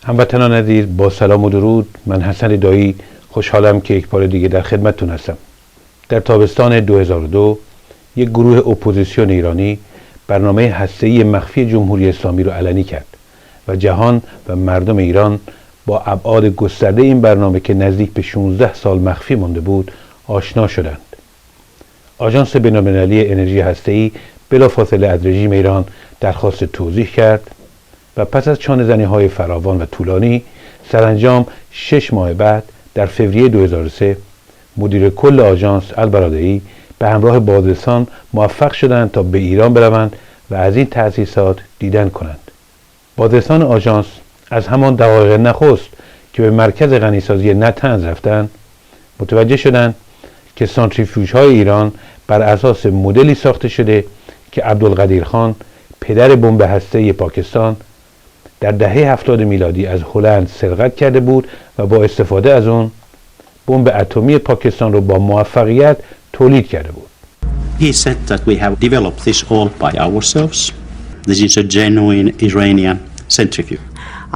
هموطنان عزیز، با سلام و درود. من حسن داعی خوشحالم که یک بار دیگه در خدمتتون هستم. در تابستان 2002 یک گروه اپوزیسیون ایرانی برنامه هسته‌ای مخفی جمهوری اسلامی رو علنی کرد و جهان و مردم ایران با ابعاد گسترده این برنامه که نزدیک به 16 سال مخفی مانده بود آشنا شدند. آژانس المللی انرژی هسته‌ای بلافاصله از رژیم ایران درخواست توضیح کرد و پس از چانه‌زنی‌های فراوان و طولانی، سرانجام 6 ماه بعد در فوریه 2003 مدیر کل آژانس البرادعی به همراه بازرسان موفق شدند تا به ایران بروند و از این تأسیسات دیدن کنند. بازرسان آژانس از همان دقایق نخست که به مرکز غنیسازی نطنز رفتند، متوجه شدند که سانتریفوژهای ایران بر اساس مدلی ساخته شده که عبدالقدیر پدر بمب هسته پاکستان در دهه 70 میلادی از هلند سرقت کرده بود و با استفاده از اون بمب اتمی پاکستان رو با موفقیت تولید کرده بود. He said that we have developed this all by ourselves. This is a genuine Iranian centrifuge.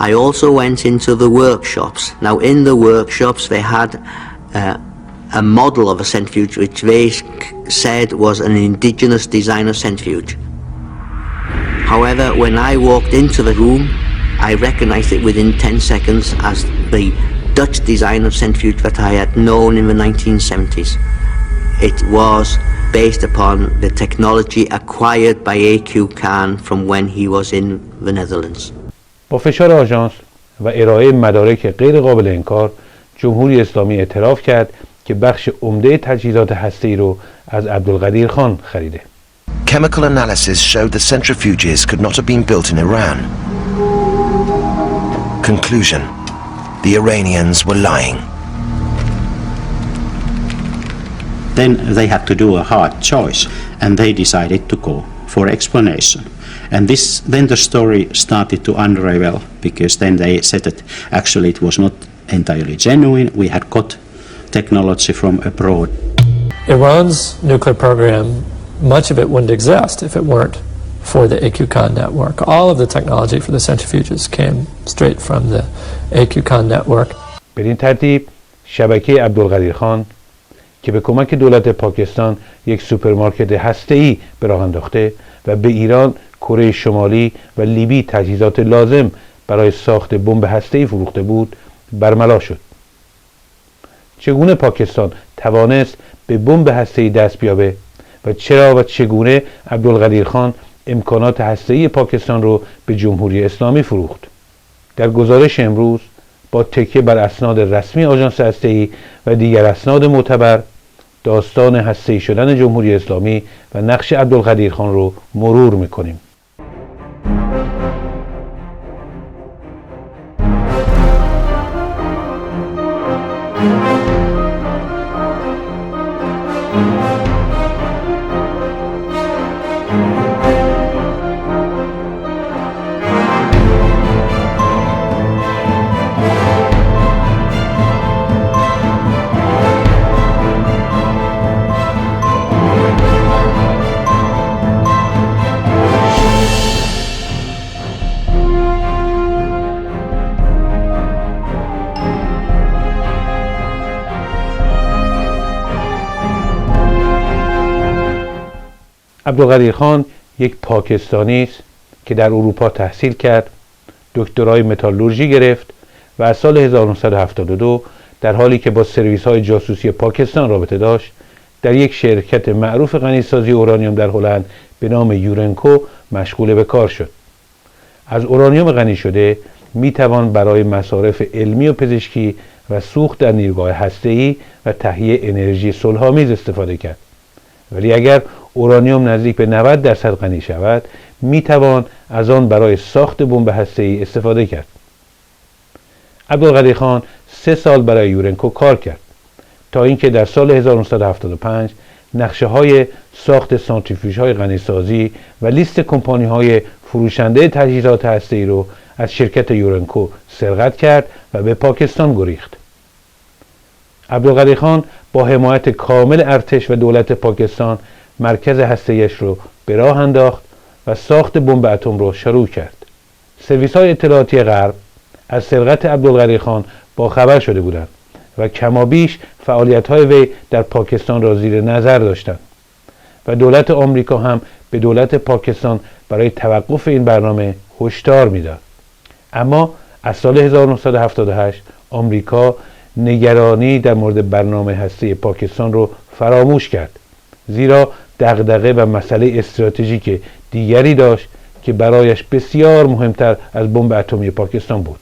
I also went into the workshops. Now in the workshops they had a model of a centrifuge which they said was an indigenous designer centrifuge. However, when I walked into the room, I recognized it within 10 seconds as the Dutch design of centrifuge that I had known in the 1970s. It was based upon the technology acquired by A.Q. Khan from when he was in the Netherlands. با فشار آژانس و ارائه مدارک غیر قابل انکار، جمهوری اسلامی اعتراف کرد که بخش عمده تجهیزات هسته‌ای رو از عبدالقدیر خریده. Chemical analysis showed the centrifuges could not have been built in Iran. Conclusion: the Iranians were lying. Then they had to do a hard choice and they decided to go for explanation. And then the story started to unravel because then they said that actually it was not entirely genuine. We had got technology from abroad. Iran's nuclear program, much of it wouldn't exist if it weren't for the A.Q. Khan network. All of the technology for the centrifuges came straight from the A.Q. Khan network. بدین ترتیب شبکه عبدالقدیر که به کمک دولت پاکستان یک سوپرمارکت هسته‌ای به راه انداخته و به ایران، کره شمالی و لیبی تجهیزات لازم برای ساخت بمب هسته‌ای فروخته بود، برملا شد. چگونه پاکستان توانست به بمب هسته‌ای دست بیابه و چرا و چگونه عبدالقدیر امکانات هسته‌ای پاکستان رو به جمهوری اسلامی فروخت؟ در گزارش امروز با تکیه بر اسناد رسمی آژانس هسته‌ای و دیگر اسناد معتبر، داستان هسته‌ای شدن جمهوری اسلامی و نقش عبدالقدیر رو مرور می‌کنیم. عبدالقدیر یک پاکستانی است که در اروپا تحصیل کرد، دکترای متالورژی گرفت و از سال 1972 در حالی که با سرویس‌های جاسوسی پاکستان رابطه داشت، در یک شرکت معروف غنیسازی اورانیوم در هلند به نام یورنکو مشغول به کار شد. از اورانیوم غنی شده میتوان برای مصارف علمی و پزشکی و سوخت در نیروگاه هسته‌ای و تهیه انرژی صلح‌آمیز استفاده کرد. ولی اگر اورانیوم نزدیک به 90% غنی شود، میتوان از آن برای ساخت بمب هسته‌ای استفاده کرد. عبدالقدیر 3 سال برای یورنکو کار کرد. تا اینکه در سال 1975 نقشه های ساخت سانتریفوژهای غنیسازی و لیست کمپانی های فروشنده تجهیزات هسته‌ای رو از شرکت یورنکو سرقت کرد و به پاکستان گریخت. عبدالقدیر خان با حمایت کامل ارتش و دولت پاکستان مرکز هسته‌ایش رو به راه انداخت و ساخت بمب اتم رو شروع کرد. سرویس‌های اطلاعاتی غرب از سرقت عبدالقدیر خان با خبر شده بودند و کمابیش فعالیت‌های وی در پاکستان را زیر نظر داشتند و دولت آمریکا هم به دولت پاکستان برای توقف این برنامه هشدار میداد. اما از سال 1978 آمریکا نگرانی در مورد برنامه هسته پاکستان رو فراموش کرد، زیرا دغدغه و مسئله استراتژیک دیگری داشت که برایش بسیار مهمتر از بمب اتمی پاکستان بود.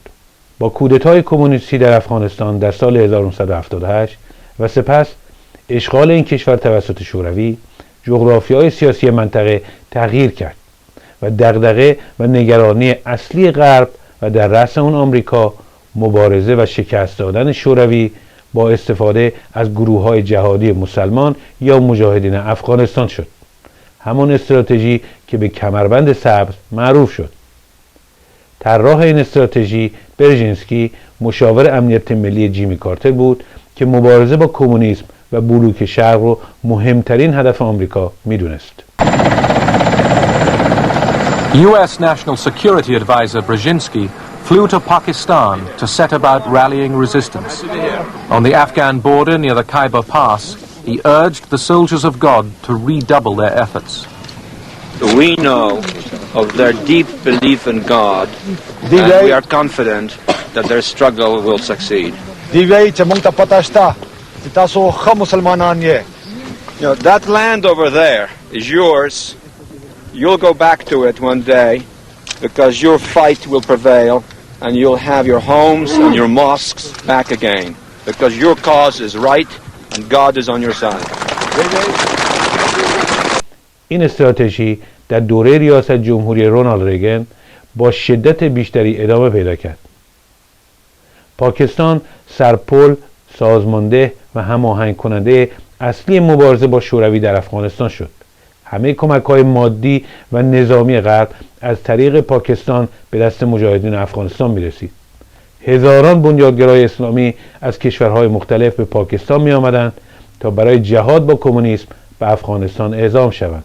با کودتای کمونیستی در افغانستان در سال 1978 و سپس اشغال این کشور توسط شوروی، جغرافیای سیاسی منطقه تغییر کرد و دغدغه و نگرانی اصلی غرب و در رأس اون آمریکا مبارزه و شکست دادن شوروی با استفاده از گروه‌های جهادی مسلمان یا مجاهدین افغانستان شد. همون استراتژی که به کمربند سبز معروف شد. طراح این استراتژی برژینسکی مشاور امنیت ملی جیمی کارتر بود که مبارزه با کمونیسم و بلوک شرق رو مهمترین هدف آمریکا میدونست. US National Security Advisor Brzezinski flew to Pakistan to set about rallying resistance. On the Afghan border near the Khyber Pass, he urged the soldiers of God to redouble their efforts. We know of their deep belief in God, and we are confident that their struggle will succeed. That land over there is yours. You'll go back to it one day because your fight will prevail and you'll have your homes and your mosques back again because your cause is right and God is on your side. این استراتژی در دوره ریاست جمهوری رونالد ریگن با شدت بیشتری ادامه پیدا کرد. پاکستان سرپل، سازمانده و هماهنگ کننده اصلی مبارزه با شوروی در افغانستان شد. همه کمک‌های مادی و نظامی غرب از طریق پاکستان به دست مجاهدین افغانستان می‌رسید. هزاران بنیادگرای اسلامی از کشورهای مختلف به پاکستان می‌آمدند تا برای جهاد با کمونیسم به افغانستان اعزام شوند.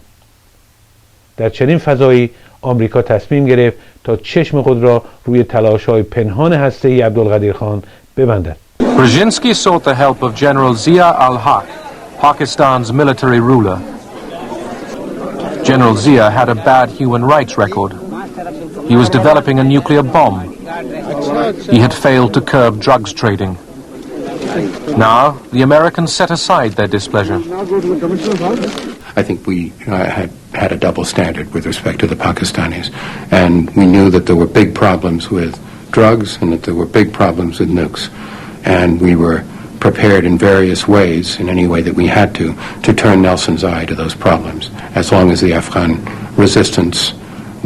در چنین فضایی آمریکا تصمیم گرفت تا چشم خود را روی تلاش‌های پنهان هسته‌ای عبدالقدیر خان ببندد. Brzezinski sought the help of General Zia al-Haq, Pakistan's military ruler. General Zia had a bad human rights record. He was developing a nuclear bomb. He had failed to curb drugs trading. Now, the Americans set aside their displeasure. I think we had a double standard with respect to the Pakistanis, and we knew that there were big problems with drugs and that there were big problems with nukes, and we were prepared in various ways, in any way that we had to turn Nelson's eye to those problems, as long as the Afghan resistance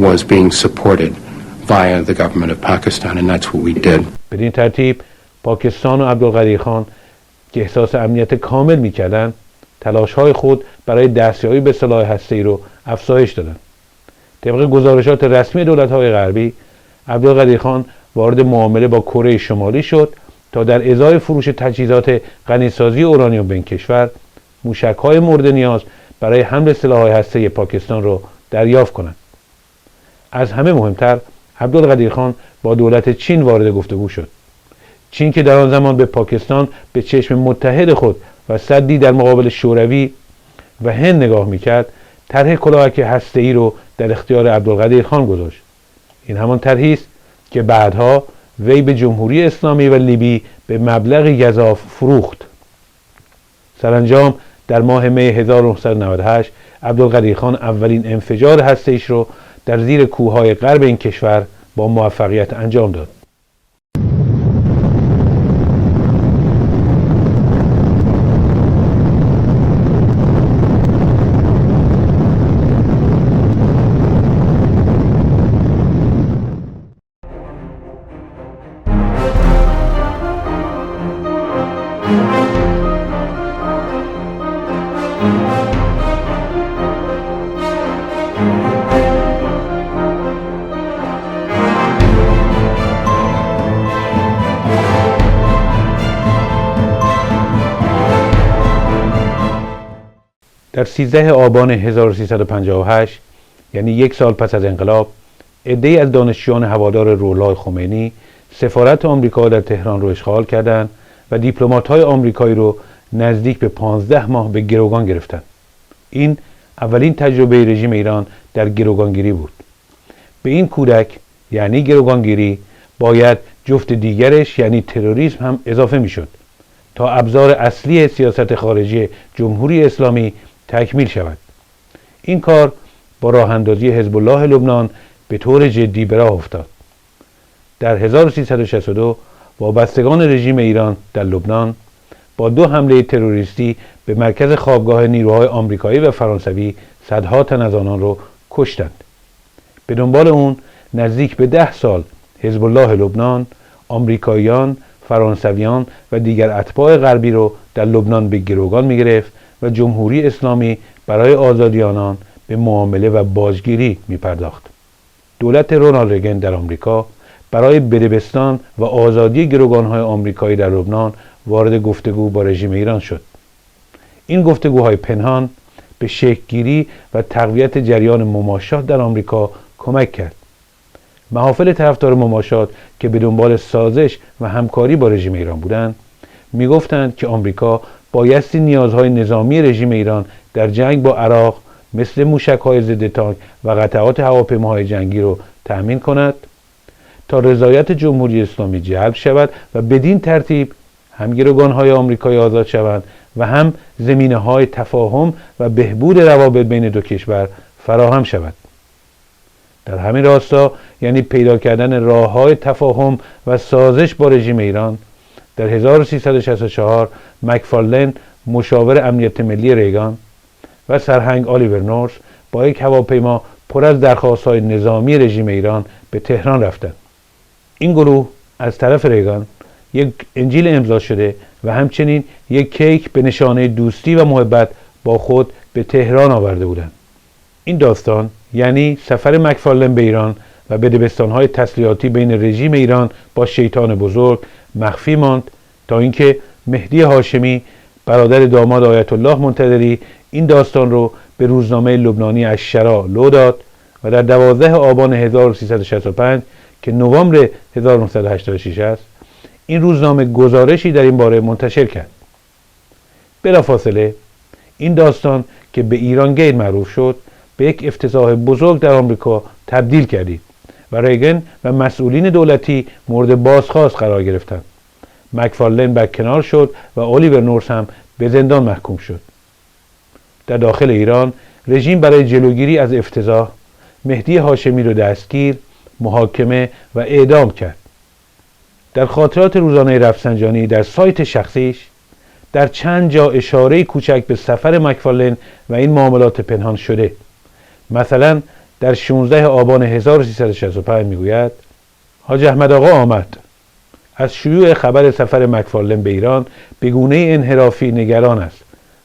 was being supported via the government of Pakistan, and that's what we did. بدین ترتیب پاکستان و عبدالقدیر خان که احساس امنیت کامل می‌کردند، تلاش‌های خود برای دستیابی به سلاح هسته‌ای رو افزایش دادند. طبق گزارشات رسمی دولت‌های غربی، عبدالقدیر خان وارد معامله با کره شمالی شد تا در ازای فروش تجهیزات غنیسازی اورانیوم به این کشور، موشک‌های مورد نیاز برای حمل سلاح‌های هسته‌ای پاکستان را دریافت کنند. از همه مهمتر، عبدالقدیر خان با دولت چین وارد گفتگو شد. چین که در آن زمان به پاکستان به چشم متحد خود و سدی در مقابل شوروی و هند نگاه میکرد، طرح کلاهک هسته‌ای رو در اختیار عبدالقدیر خان گذاشت. این همان طرحی است که بعدها وی به جمهوری اسلامی و لیبی به مبلغی گزاف فروخت. سرانجام در ماه می 1998 عبدالقدیر خان اولین انفجار هسته‌ایش رو در زیر کوههای غرب این کشور با موفقیت انجام داد. در 13 آبان 1358 یعنی یک سال پس از انقلاب، عده‌ای از دانشجویان هوادار روح‌الله خمینی سفارت آمریکا در تهران رو اشغال کردند و دیپلمات‌های آمریکایی رو نزدیک به 15 ماه به گروگان گرفتند. این اولین تجربه رژیم ایران در گروگانگیری بود. به این کودک یعنی گروگانگیری باید جفت دیگرش یعنی تروریسم هم اضافه میشد تا ابزار اصلی سیاست خارجی جمهوری اسلامی تکمیل شود. این کار با راه اندازی حزب الله لبنان به طور جدی به راه افتاد. در 1362 وابستگان رژیم ایران در لبنان با 2 حمله تروریستی به مرکز خوابگاه نیروهای آمریکایی و فرانسوی صدها تن از آنان را کشتند. به دنبال اون نزدیک به 10 سال حزب الله لبنان، آمریکاییان، فرانسویان و دیگر اتباع غربی رو در لبنان به گروگان می گرفت و جمهوری اسلامی برای آزادی آنان به معامله و باجگیری می پرداخت. دولت رونالد ریگن در آمریکا برای بدبستان و آزادی گروگان‌های آمریکایی در لبنان وارد گفتگو با رژیم ایران شد. این گفتگوهای پنهان به شکل‌گیری و تقویت جریان مماشات در آمریکا کمک کرد. محافل طرفدار مماشات که به دنبال سازش و همکاری با رژیم ایران بودند، میگفتند که آمریکا بایستی نیازهای نظامی رژیم ایران در جنگ با عراق مثل موشک‌های ضد تانک و قطعات هواپیماهای جنگی را تأمین کند تا رضایت جمهوری اسلامی جلب شود و بدین ترتیب هم گروگان‌های آمریکایی آزاد شوند و هم زمینه‌های تفاهم و بهبود روابط بین دو کشور فراهم شود. در همین راستا یعنی پیدا کردن راه‌های تفاهم و سازش با رژیم ایران، در 1364 مکفارلن مشاور امنیت ملی ریگان و سرهنگ آلیور نورس با یک هواپیما پر از درخواست‌های نظامی رژیم ایران به تهران رفتند. این گروه از طرف ریگان یک انجیل امضا شده و همچنین یک کیک به نشانه دوستی و محبت با خود به تهران آورده بودند. این داستان یعنی سفر مکفارلن به ایران و بدبستان‌های تسلیحاتی بین رژیم ایران با شیطان بزرگ مخفی ماند تا اینکه مهدی هاشمی برادر داماد آیت الله منتظری این داستان رو به روزنامه لبنانی الشرا لو داد و در 12 آبان 1365 که نوامبر 1986 است، این روزنامه گزارشی در این باره منتشر کرد. بلافاصله این داستان که به ایران گیت معروف شد به یک افتضاح بزرگ در آمریکا تبدیل کردید و ریگن و مسئولین دولتی مورد بازخواست قرار گرفتند. مکفارلن برکنار شد و الیور نورس هم به زندان محکوم شد. در داخل ایران رژیم برای جلوگیری از افتضاح مهدی هاشمی را دستگیر، محاکمه و اعدام کرد. در خاطرات روزانه رفسنجانی در سایت شخصیش در چند جا اشاره کوچک به سفر مکفارلن و این معاملات پنهان شده. مثلا در 16 آبان 1365 میگوید حاج احمد آقا آمد. از شیوع خبر سفر مکفارلن به ایران به گونه انحرافی نگران است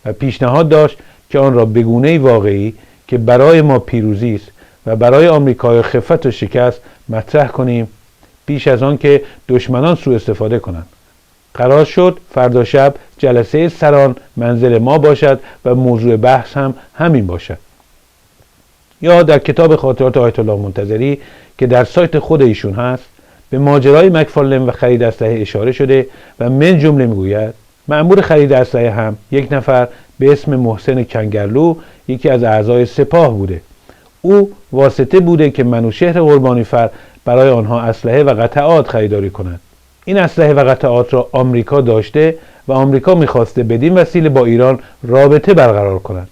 و پیشنهاد داشت که آن را به گونه واقعی که برای ما پیروزی است و برای آمریکای خفت و شکست مطرح کنیم پیش از آن که دشمنان سوء استفاده کنند. قرار شد فردا شب جلسه سران منزل ما باشد و موضوع بحث هم همین باشد. یا در کتاب خاطرات آیت الله منتظری که در سایت خود ایشون هست به ماجرای مکفارلن و خرید اسلحه اشاره شده و من جمله میگوید مأمور خرید اسلحه هم یک نفر به اسم محسن کنگرلو یکی از اعضای سپاه بوده. او واسطه بوده که منوشهر قربانیفر برای آنها اسلحه و قطعات خریداری کند. این اسلحه و قطعات را آمریکا داشته و آمریکا می‌خواسته بدین وسیله با ایران رابطه برقرار کند.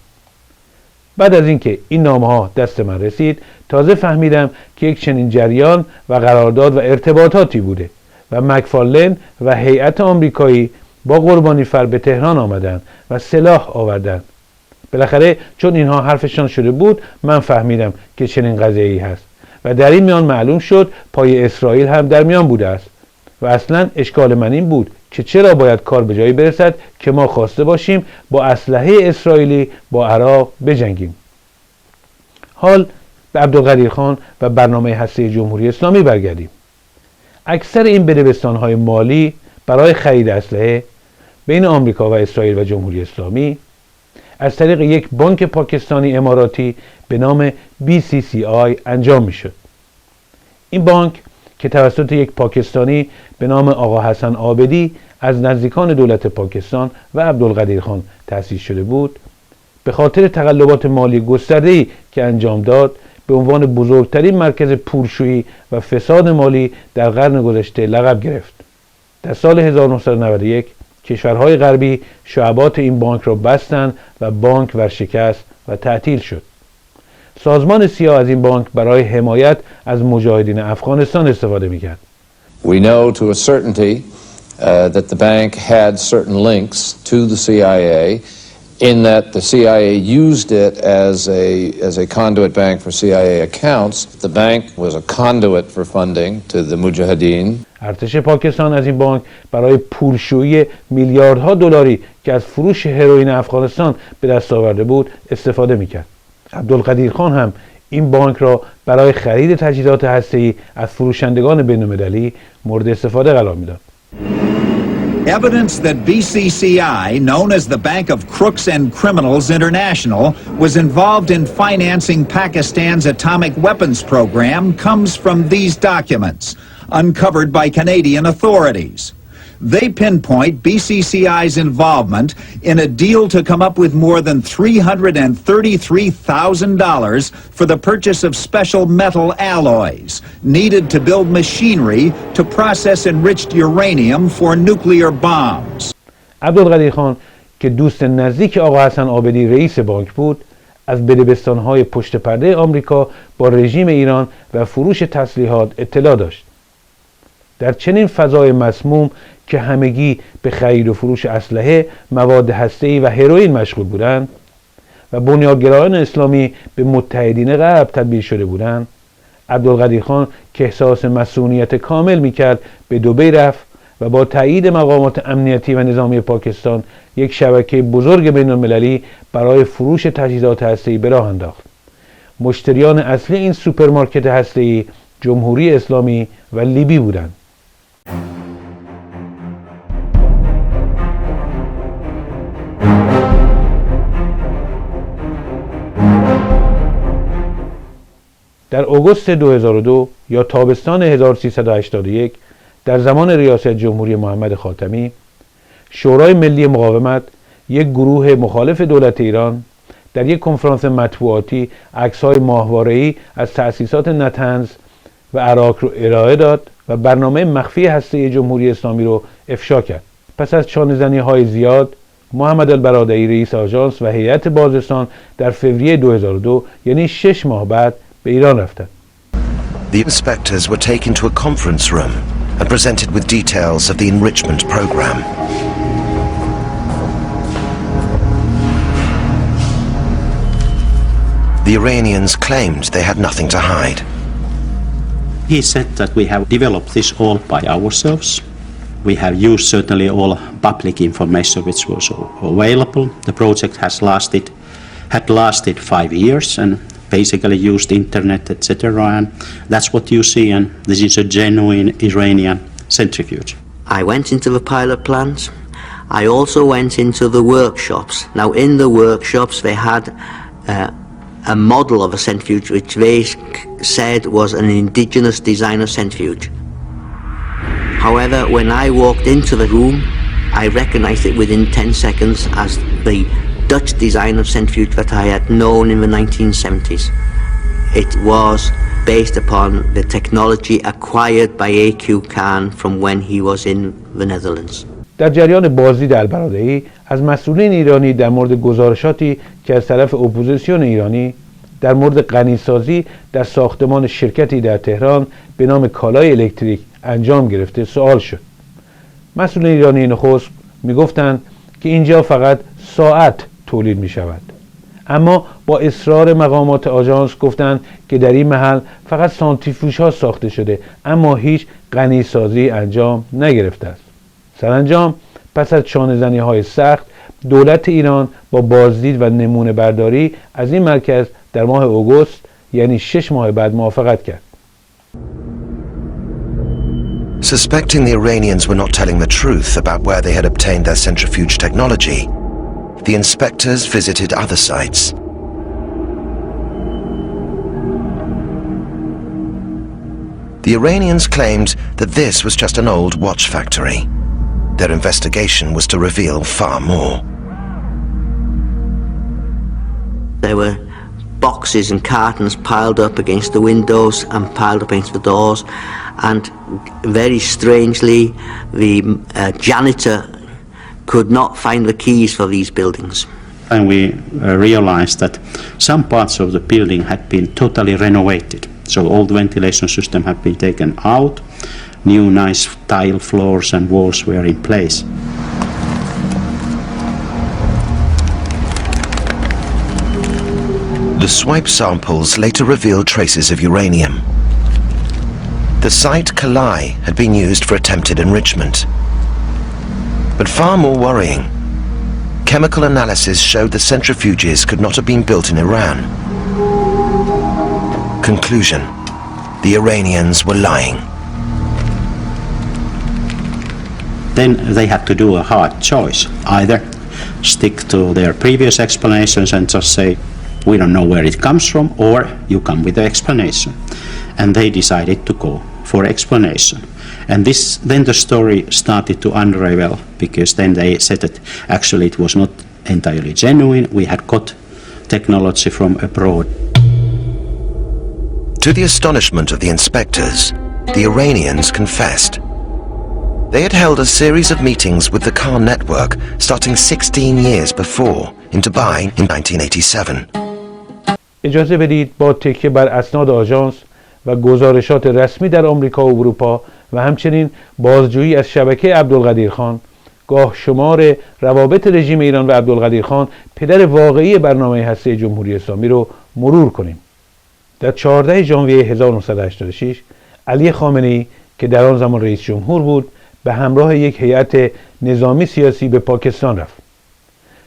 بعد از اینکه این نامه‌ها دست من رسید تازه فهمیدم که یک چنین جریان و قرارداد و ارتباطاتی بوده و مکفارلن و هیئت آمریکایی با قربانیفر به تهران آمدند و سلاح آوردند. بالاخره چون اینها حرفشان شده بود من فهمیدم که چنین قضیه‌ای هست و در این میان معلوم شد پای اسرائیل هم در میان بوده است و اصلا اشکال من این بود که چرا باید کار به جایی برسد که ما خواسته باشیم با اسلحه اسرائیلی با عراق بجنگیم. حال به عبدالقدیر خان و برنامه هسته جمهوری اسلامی برگردیم. اکثر این بدبستان‌های مالی برای خرید اسلحه بین آمریکا و اسرائیل و جمهوری اسلامی از طریق یک بانک پاکستانی اماراتی به نام BCCI انجام میشد. این بانک که توسط یک پاکستانی به نام آقا حسن عابدی از نزدیکان دولت پاکستان و عبدالقدیر خان تأسیس شده بود، به خاطر تقلبات مالی گسترده‌ای که انجام داد به عنوان بزرگترین مرکز پولشویی و فساد مالی در قرن گذشته لقب گرفت. در سال 1991 کشورهای غربی شعبات این بانک را بستند و بانک ورشکست و تعطیل شد. سازمان سیاه از این بانک برای حمایت از مجاهدین افغانستان استفاده می‌کرد. We know to a certainty that the bank had certain links to the CIA in that the CIA used it as a conduit bank for CIA accounts. The bank was a conduit for funding to the Mujahideen. ارتش پاکستان از این بانک برای پولشویی میلیاردها دلاری که از فروش هروئین افغانستان به دست آورده بود استفاده میکرد. عبدالقدیر خان هم این بانک را برای خرید تجهیزات هسته‌ای از فروشندگان بین‌المللی مورد استفاده قرار میداد. Evidence that BCCI, known as the Bank of Crooks and Criminals International, was involved in financing Pakistan's atomic weapons program comes from these documents, uncovered by Canadian authorities. They pinpoint BCCI's involvement in a deal to come up with more than $333,000 for the purchase of special metal alloys needed to build machinery to process enriched uranium for nuclear bombs. عبدالقدیر خان که دوست نزدیک آقا حسن عابدی رئیس بانک بود، از بدبستان‌های پشت پرده آمریکا با رژیم ایران و فروش تسلیحات اطلاع داشت. در چنین فضای مسموم که همگی به خرید و فروش اسلحه، مواد هسته‌ای و هروئین مشغول بودند و بنیادگرایان اسلامی به متحدین غرب تبدیل شده بودند، عبدالقدیر خان که احساس مسئولیت کامل میکرد به دبی رفت و با تایید مقامات امنیتی و نظامی پاکستان یک شبکه بزرگ بین المللی برای فروش تجهیزات هسته‌ای به راه انداخت. مشتریان اصلی این سوپرمارکت هسته‌ای جمهوری اسلامی و لیبی بودند. در آگوست 2002 یا تابستان 1381 در زمان ریاست جمهوری محمد خاتمی، شورای ملی مقاومت، یک گروه مخالف دولت ایران، در یک کنفرانس مطبوعاتی عکس‌های ماهواره‌ای از تأسیسات نطنز و عراق رو ارائه داد و برنامه مخفی هسته جمهوری اسلامی رو افشا کرد. پس از چانه‌زنی‌های زیاد، محمد البرادعی رئیس آژانس و هیئت بازرسان در فوریه 2002 یعنی 6 ماه بعد به ایران رفتند. The inspectors were taken to a conference room and presented with details of the enrichment program. The Iranians claimed they had nothing to hide. He said that we have developed this all by ourselves. We have used certainly all public information which was available. The project had lasted 5 years and basically used internet, etc. And that's what you see, and this is a genuine Iranian centrifuge. I went into the pilot plant. I also went into the workshops. Now in the workshops they had a model of a centrifuge which they said was an indigenous designer centrifuge. However, when I walked into the room, I recognized it within 10 seconds as the Dutch design of centrifuge that I had known in the 1970s. It was based upon the technology acquired by A.Q. Khan from when he was in the Netherlands. در جریان بازدید البرادعی از مسئولین ایرانی در مورد گزارشاتی که از طرف اپوزیسیون ایرانی در مورد غنیسازی در ساختمان شرکتی در تهران به نام کالای الکتریک انجام گرفته سوال شد. مسئولین ایرانی نخست میگفتند که اینجا فقط ساعت تولید می شود، اما با اصرار مقامات آژانس گفتند که در این محل فقط سانتریفوژها ساخته شده اما هیچ غنیسازی انجام نگرفته است. سرانجام پس از چانه‌زنی‌های سخت، دولت ایران با بازدید و نمونه برداری از این مرکز در ماه آگوست یعنی 6 ماه بعد موافقت کرد. Suspecting the Iranians were not telling the truth about where they had obtained their centrifuge technology, the inspectors visited other sites. The Iranians claimed that this was just an old watch factory. Their investigation was to reveal far more. There were boxes and cartons piled up against the windows and piled up against the doors, and very strangely the janitor could not find the keys for these buildings. And we realized that some parts of the building had been totally renovated. So all the ventilation system had been taken out, new nice tile floors and walls were in place. The swipe samples later revealed traces of uranium. The site Kalai had been used for attempted enrichment. But far more worrying, chemical analysis showed the centrifuges could not have been built in Iran. Conclusion: the Iranians were lying. Then they had to do a hard choice. Either stick to their previous explanations and just say, we don't know where it comes from, or you come with the explanation. And they decided to go for explanation. And then the story started to unravel, because then they said that actually it was not entirely genuine. We had got technology from abroad. To the astonishment of the inspectors, the Iranians confessed. They had held a series of meetings with the Khan network starting 16 years before in Dubai in 1987. اجازه بدید با تکیه بر اسناد آژانس و گزارشات رسمی در آمریکا و اروپا و همچنین بازجویی از شبکه عبدالقدیر خان، گاه شمار روابط رژیم ایران و عبدالقدیر خان پدر واقعی برنامه هسته جمهوری اسلامی رو مرور کنیم. در 14 ژانویه 1986 علی خامنه‌ای که در آن زمان رئیس جمهور بود به همراه یک هیئت نظامی سیاسی به پاکستان رفت.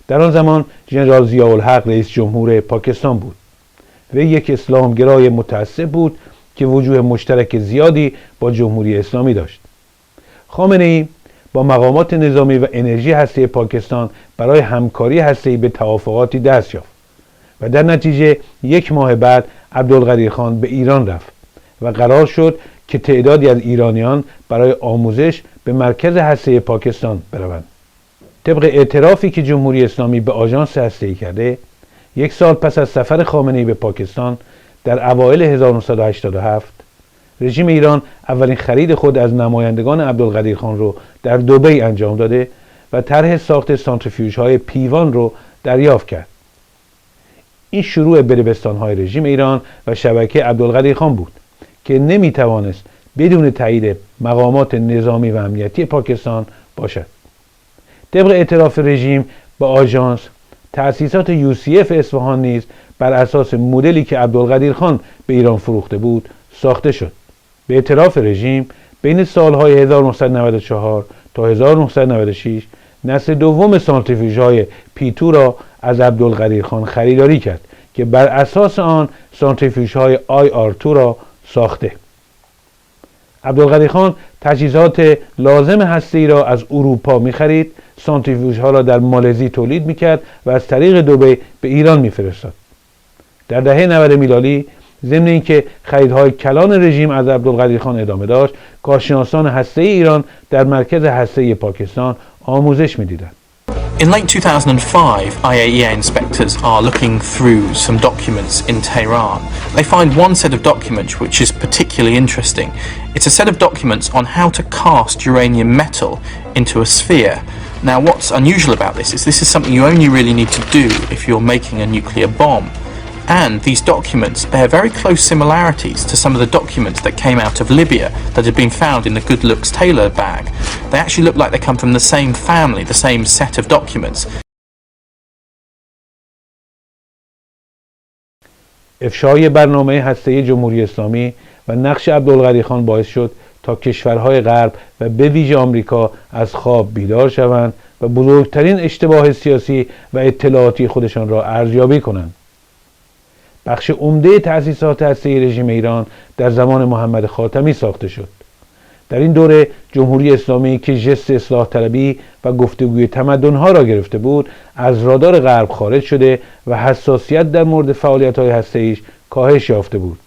در آن زمان ژنرال ضیاءالحق رئیس جمهور پاکستان بود. وی یک اسلامگرای متعصب بود که وجوه مشترک زیادی با جمهوری اسلامی داشت. خامنه‌ای با مقامات نظامی و انرژی هسته پاکستان برای همکاری هسته‌ای به توافقاتی دست یافت و در نتیجه یک ماه بعد عبدالقدیر خان به ایران رفت و قرار شد که تعدادی از ایرانیان برای آموزش به مرکز هسته پاکستان بروند. طبق اعترافی که جمهوری اسلامی به آژانس هسته‌ای کرده، یک سال پس از سفر خامنه‌ای به پاکستان در اوایل 1987 رژیم ایران اولین خرید خود از نمایندگان عبدالقدیر خان رو در دبی انجام داده و طرح ساخت سانتریفوژهای پیوان رو دریافت کرد. این شروع بدبستان‌های رژیم ایران و شبکه عبدالقدیر خان بود که نمیتوانست بدون تایید مقامات نظامی و امنیتی پاکستان باشد. طبق اعتراف رژیم با آژانس، تأسیسات UCF اصفهان نیز بر اساس مدلی که عبدالقدیر خان به ایران فروخته بود ساخته شد. به اعتراف رژیم بین سالهای 1994 تا 1996 نسل دوم سانتریفوژهای P2 را از عبدالقدیر خان خریداری کرد که بر اساس آن سانتریفوژهای IR2 را ساخته. عبدالقدیر خان تجهیزات لازم هسته‌ای را از اروپا می‌خرید، سانتریفوژها را در مالزی تولید می‌کرد و از طریق دبی به ایران می‌فرستاد. در دهه 90 میلادی ضمن اینکه خریدهای کلان رژیم از عبدالقدیر خان ادامه داشت، کارشناسان هسته‌ای ایران در مرکز هسته‌ای پاکستان آموزش می‌دیدند. In late 2005, IAEA inspectors are looking through some documents in Tehran. They find one set of documents which is particularly interesting. It's a set of documents on how to cast uranium metal into a sphere. Now, what's unusual about this is something you only really need to do if you're making a nuclear bomb. And these documents bear very close similarities to some of the documents that came out of Libya that had been found in the Good Looks Taylor bag. They actually look like they come from the same family, the same set of documents. افشای برنامه هسته‌ای جمهوری اسلامی و نقش عبدالقدیر خان باعث شد تا کشورهای غرب و به ویژه آمریکا از خواب بیدار شوند و بزرگترین اشتباه سیاسی و اطلاعاتی خودشان را ارزیابی کنند. بخش عمده تأسیسات هسته‌ای رژیم ایران در زمان محمد خاتمی ساخته شد. در این دوره جمهوری اسلامی که ژست اصلاح طلبی و گفتگوی تمدن‌ها را گرفته بود، از رادار غرب خارج شده و حساسیت در مورد فعالیت‌های هسته‌ایش کاهش یافته بود.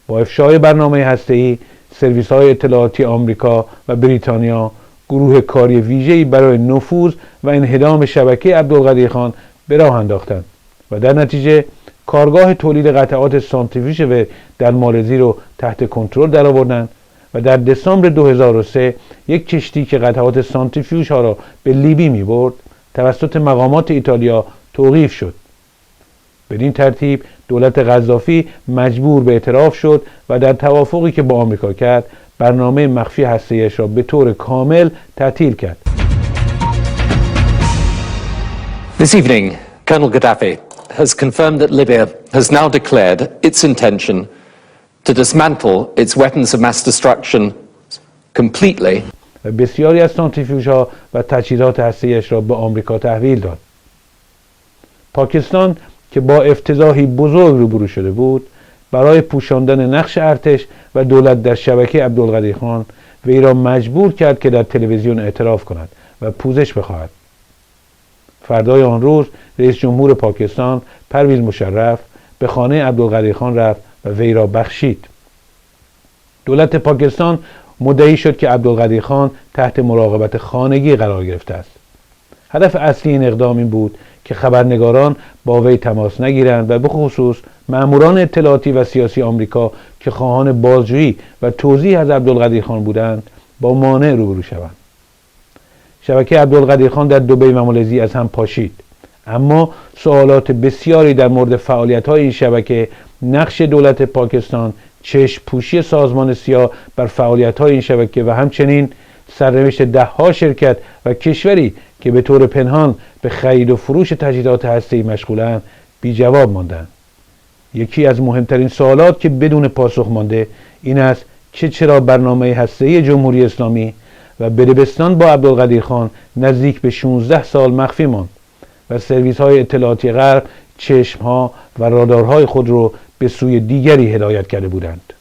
با افشای برنامه هسته‌ای، سرویس‌های اطلاعاتی آمریکا و بریتانیا گروه کاری ویژه‌ای برای نفوذ و انهدام شبکه عبدالقدیر خان به راه انداختند و در نتیجه کارگاه تولید قطعات سانتریفوژ در مالزی رو تحت کنترل درآوردند و در دسامبر 2003 یک کشتی که قطعات سانتریفوژها را به لیبی می‌برد توسط مقامات ایتالیا توقیف شد. بدین ترتیب دولت قذافی مجبور به اعتراف شد و در توافقی که با آمریکا کرد برنامه مخفی هسته‌ایش را به طور کامل تعطیل کرد. This evening, Colonel Gaddafi has confirmed that Libya has now declared its intention to dismantle its weapons of mass destruction completely. و بسیاری از سانتریفوژها و تجهیزات هسته‌ایش را به آمریکا تحویل داد. پاکستان که با افتضاحی بزرگ روبرو شده بود، برای پوشاندن نقش ارتش و دولت در شبکه عبدالقدیر خان وی را مجبور کرد که در تلویزیون اعتراف کند و پوزش بخواهد. فردای آن روز رئیس جمهور پاکستان پرویز مشرف به خانه عبدالقدیر خان رفت و وی را بخشید. دولت پاکستان مدعی شد که عبدالقدیر خان تحت مراقبت خانگی قرار گرفته است. هدف اصلی این اقدام این بود که خبرنگاران با وی تماس نگیرند و به خصوص ماموران اطلاعاتی و سیاسی آمریکا که خواهان بازجویی و توضیح از عبدالقدیر خان بودند با مانع روبرو شوند. شبکه عبدالقدیر خان در دبی و مالزی از هم پاشید، اما سوالات بسیاری در مورد فعالیت‌های این شبکه، نقش دولت پاکستان، چشم پوشی سازمان سیاه بر فعالیت‌های این شبکه و همچنین سرنوشت ده‌ها شرکت و کشوری که به طور پنهان به خرید و فروش تجهیزات هسته‌ای مشغولند بی جواب ماندند. یکی از مهمترین سوالات که بدون پاسخ مانده این است که چرا برنامه هسته‌ای جمهوری اسلامی و بدبستان با عبدالقدیر خان نزدیک به 16 سال مخفی ماند و سرویس‌های اطلاعاتی غرب چشم‌ها و رادارهای خود را به سوی دیگری هدایت کرده بودند.